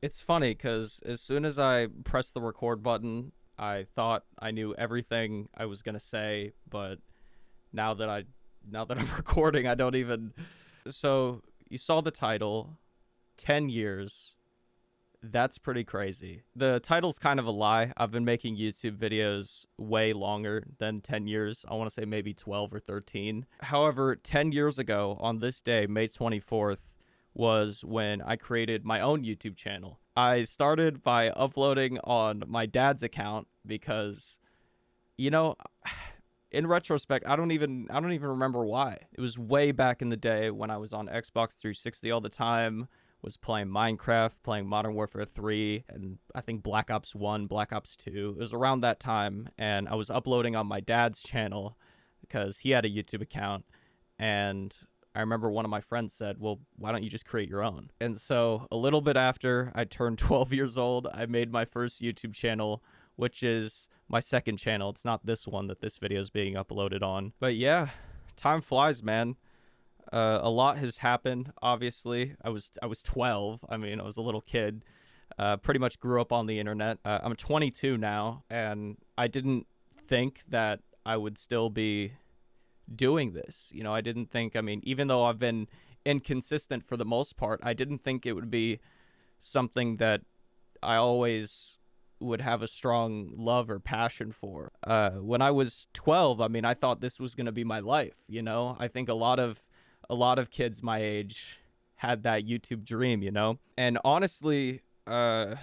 It's funny because as soon as I pressed the record button, I thought I knew everything I was gonna say, but now that I now that I'm recording, I don't even. So you saw the title, 10 years. That's pretty crazy. The title's kind of a lie. I've been making YouTube videos way longer than 10 years. I want to say maybe 12 or 13. However, 10 years ago on this day, May 24th, was when I created my own YouTube channel. I started by uploading on my dad's account because, you know, in retrospect, I don't even remember why. It was way back in the day when I was on Xbox 360 all the time, was playing Minecraft, playing Modern Warfare 3, and I think Black Ops 1, Black Ops 2. It was around that time, and I was uploading on my dad's channel because he had a YouTube account, and I remember one of my friends said, well, why don't you just create your own? And so a little bit after I turned 12 years old, I made my first YouTube channel, which is my second channel. It's not this one that this video is being uploaded on. But yeah, time flies, man. A lot has happened. Obviously, I was 12. I mean, I was a little kid. Pretty much grew up on the internet. I'm 22 now, and I didn't think that I would still be doing this. I didn't think. I mean, even though I've been inconsistent for the most part, I didn't think it would be something that I always would have a strong love or passion for. When I was 12, I mean, I thought this was going to be my life. I think a lot of kids my age had that YouTube dream. And honestly, I'm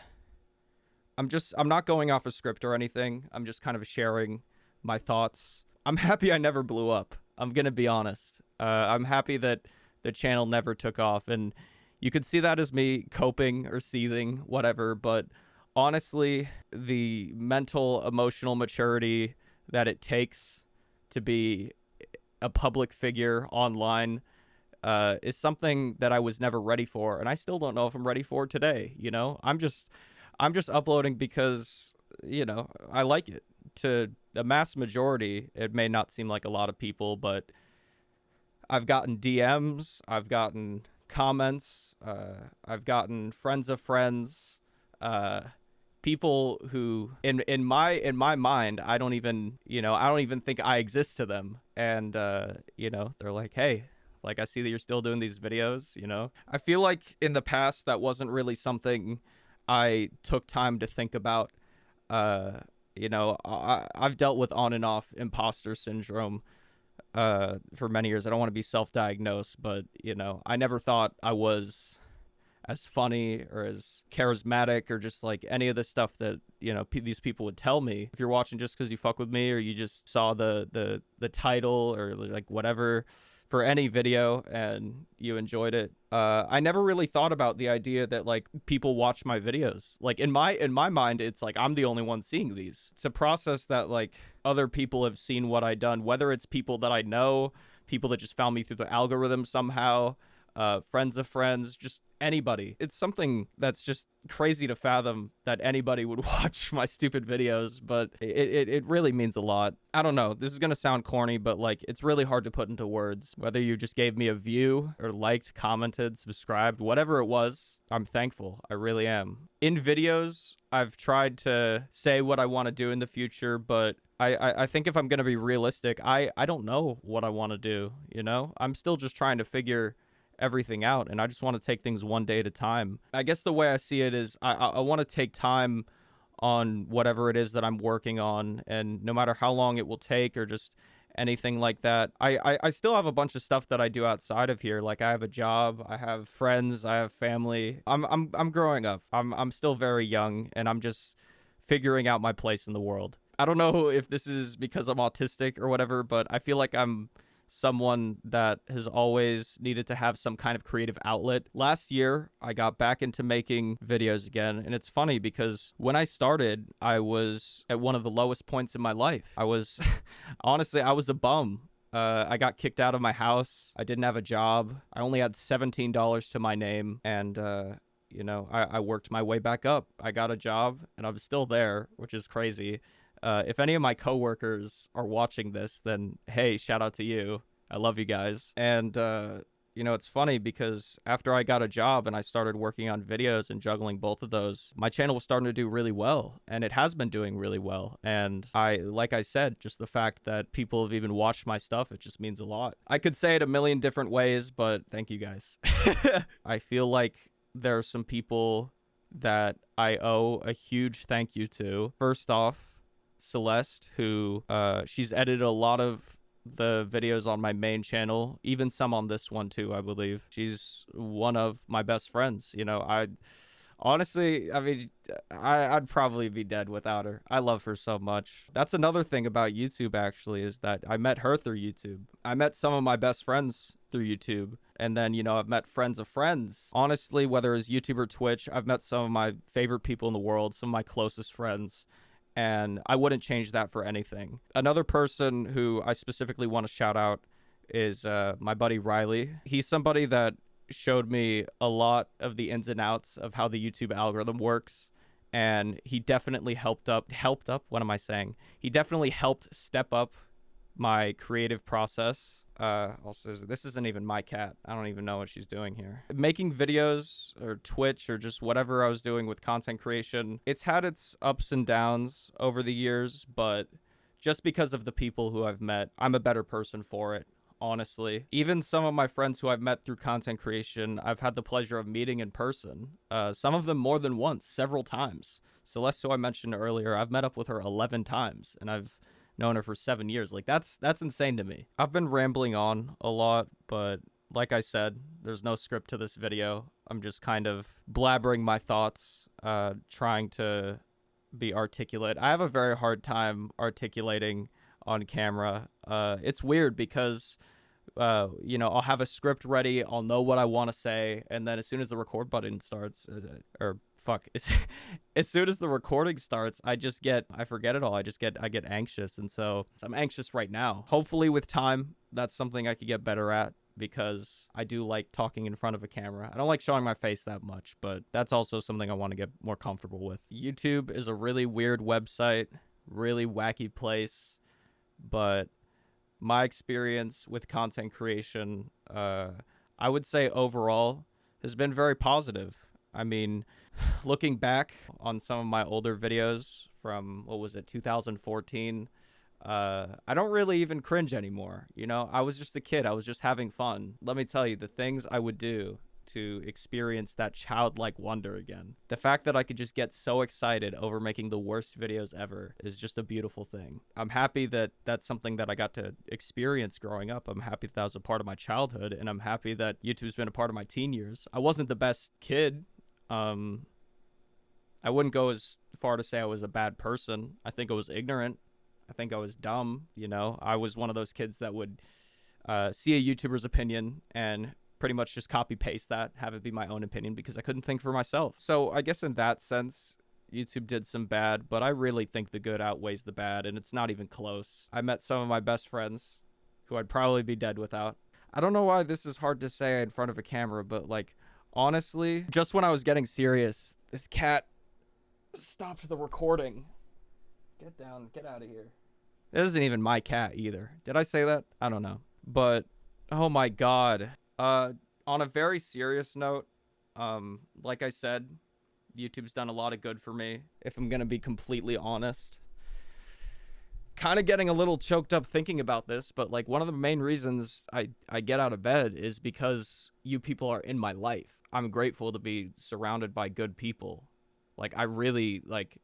not going off a script or anything. I'm just kind of sharing my thoughts. I'm happy I never blew up. I'm going to be honest. I'm happy that the channel never took off, and you could see that as me coping or seething, whatever, but honestly, the mental, emotional maturity that it takes to be a public figure online is something that I was never ready for, and I still don't know if I'm ready for today. I'm just uploading because I like it. To the mass majority, it may not seem like a lot of people, but I've gotten DMs, I've gotten comments, I've gotten friends of friends, people who in my mind I don't even think I exist to them, and they're like, hey, like, I see that you're still doing these videos. I feel like in the past that wasn't really something I took time to think about. I've dealt with on and off imposter syndrome for many years. I don't want to be self-diagnosed, but I never thought I was as funny or as charismatic or just like any of the stuff that these people would tell me. If you're watching just because you fuck with me, or you just saw the title or like whatever for any video and you enjoyed it, I never really thought about the idea that like people watch my videos. Like in my mind, it's like I'm the only one seeing these. It's a process that like other people have seen what I done, whether it's people that I know, people that just found me through the algorithm somehow, friends of friends, just anybody. It's something that's just crazy to fathom that anybody would watch my stupid videos, but it really means a lot. I don't know, this is gonna sound corny, but like it's really hard to put into words. Whether you just gave me a view or liked, commented, subscribed, whatever it was, I'm thankful. I really am. In videos, I've tried to say what I want to do in the future, but I think if I'm gonna be realistic, I don't know what I want to do. I'm still just trying to figure everything out, and I just want to take things one day at a time. I guess the way I see it is I want to take time on whatever it is that I'm working on, and no matter how long it will take or just anything like that, I still have a bunch of stuff that I do outside of here. Like I have a job, I have friends, I have family. I'm growing up. I'm still very young, and I'm just figuring out my place in the world. I don't know if this is because I'm autistic or whatever, but I feel like I'm someone that has always needed to have some kind of creative outlet. Last year, I got back into making videos again, and it's funny because when I started, I was at one of the lowest points in my life. I was, honestly, I was a bum. I got kicked out of my house. I didn't have a job. I only had $17 to my name, and I worked my way back up. I got a job, and I'm still there, which is crazy. If any of my coworkers are watching this, then hey, shout out to you. I love you guys. And You know, it's funny because after I got a job and I started working on videos and juggling both of those, my channel was starting to do really well, and it has been doing really well. And like I said, just the fact that people have even watched my stuff, it just means a lot. I could say it a million different ways, but thank you guys. I feel like there are some people that I owe a huge thank you to. First off, Celeste, who she's edited a lot of the videos on my main channel, even some on this one too, I believe. She's one of my best friends. You know, I honestly, I mean, I'd probably be dead without her. I love her so much. That's another thing about YouTube, actually, is that I met her through YouTube. I met some of my best friends through YouTube. And then, you know, I've met friends of friends. Honestly, whether it's YouTube or Twitch, I've met some of my favorite people in the world, some of my closest friends. And I wouldn't change that for anything. Another person who I specifically want to shout out is my buddy Riley. He's somebody that showed me a lot of the ins and outs of how the YouTube algorithm works. And he definitely helped up. What am I saying? He definitely helped step up my creative process. Also, this isn't even my cat. I don't even know what she's doing here. Making videos or Twitch or just whatever I was doing with content creation, it's had its ups and downs over the years, but just because of the people who I've met, I'm a better person for it, honestly. Even some of my friends who I've met through content creation, I've had the pleasure of meeting in person. Some of them more than once, several times. Celeste, who I mentioned earlier, I've met up with her 11 times, and I've known her for 7 years. Like, that's insane to me. I've been rambling on a lot, but like I said, there's no script to this video. I'm just kind of blabbering my thoughts, trying to be articulate. I have a very hard time articulating on camera. It's weird because you know, I'll have a script ready, I'll know what I want to say, and then as soon as the record button starts, as soon as the recording starts, I forget it all. I get anxious, and so I'm anxious right now. Hopefully with time, that's something I could get better at, because I do like talking in front of a camera. I don't like showing my face that much, but that's also something I want to get more comfortable with. YouTube is a really weird website, really wacky place, but my experience with content creation, I would say overall, has been very positive. I mean, looking back on some of my older videos from, 2014, I don't really even cringe anymore. You know, I was just a kid. I was just having fun. Let me tell you, the things I would do to experience that childlike wonder again. The fact that I could just get so excited over making the worst videos ever is just a beautiful thing. I'm happy that that's something that I got to experience growing up. I'm happy that was a part of my childhood, and I'm happy that YouTube's been a part of my teen years. I wasn't the best kid. I wouldn't go as far to say I was a bad person. I think I was ignorant. I think I was dumb. You know, I was one of those kids that would see a YouTuber's opinion and pretty much just copy paste that, have it be my own opinion, because I couldn't think for myself. So I guess in that sense, YouTube did some bad, but I really think the good outweighs the bad, and it's not even close. I met some of my best friends who I'd probably be dead without. I don't know why this is hard to say in front of a camera, but like, honestly, just when I was getting serious, this cat stopped the recording. Get down, get out of here. It isn't even my cat either. Did I say that? I don't know. But, oh my god. On a very serious note, like I said, YouTube's done a lot of good for me, if I'm gonna be completely honest. Kind of getting a little choked up thinking about this, but like, one of the main reasons I get out of bed is because you people are in my life. I'm grateful to be surrounded by good people. Like, I really, like,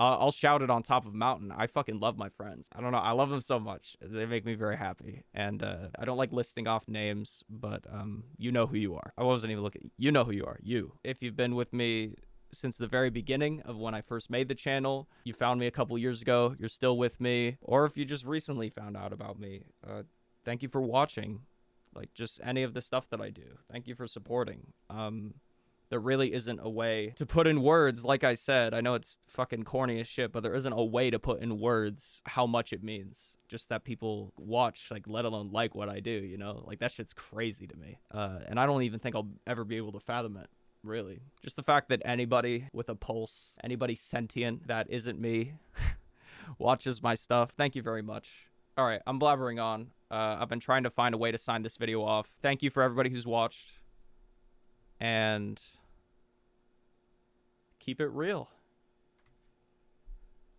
I'll shout it on top of a mountain. I fucking love my friends. I don't know. I love them so much. They make me very happy. And I don't like listing off names, but you know who you are. I wasn't even looking. You know who you are. You. If you've been with me since the very beginning of when I first made the channel, you found me a couple years ago, you're still with me, or if you just recently found out about me, thank you for watching. Like, just any of the stuff that I do. Thank you for supporting. There really isn't a way to put in words, like I said. I know it's fucking corny as shit, but there isn't a way to put in words how much it means. Just that people watch, like, let alone like what I do, you know? Like, that shit's crazy to me. And I don't even think I'll ever be able to fathom it, really. Just the fact that anybody with a pulse, anybody sentient that isn't me, watches my stuff. Thank you very much. All right, I'm blabbering on. I've been trying to find a way to sign this video off. Thank you for everybody who's watched. And keep it real.